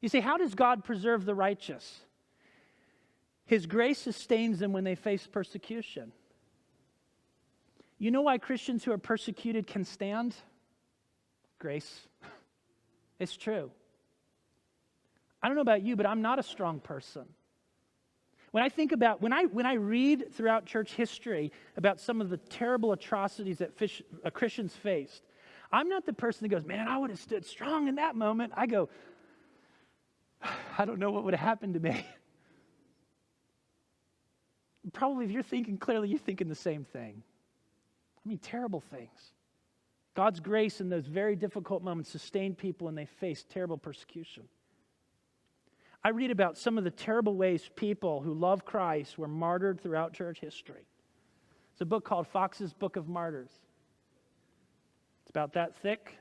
You say, how does God preserve the righteous? His grace sustains them when they face persecution. You know why Christians who are persecuted can stand? Grace. It's true. I don't know about you, but I'm not a strong person. When I think about, when I read throughout church history about some of the terrible atrocities that Christians faced, I'm not the person that goes, man, I would have stood strong in that moment. I go, I don't know what would have happened to me. Probably if you're thinking clearly, you're thinking the same thing. I mean, terrible things. God's grace in those very difficult moments sustained people when they faced terrible persecution. I read about some of the terrible ways people who love Christ were martyred throughout church history. It's a book called Fox's Book of Martyrs. It's about that thick.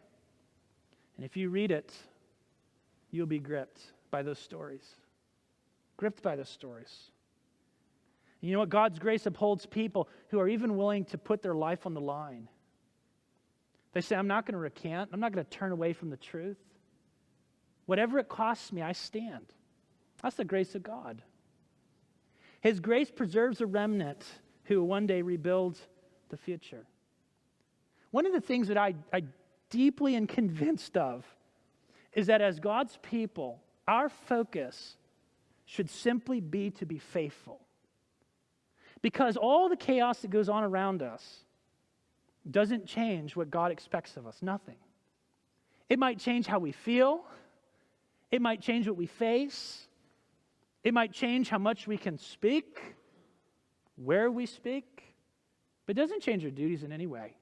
And if you read it, you'll be gripped by those stories. Gripped by those stories. And you know what? God's grace upholds people who are even willing to put their life on the line. They say, I'm not going to recant. I'm not going to turn away from the truth. Whatever it costs me, I stand. That's the grace of God. His grace preserves a remnant who one day rebuilds the future. One of the things that I deeply am convinced of is that as God's people, our focus should simply be to be faithful. Because all the chaos that goes on around us doesn't change what God expects of us. Nothing. It might change how we feel. It might change what we face. It might change how much we can speak, where we speak. But it doesn't change our duties in any way.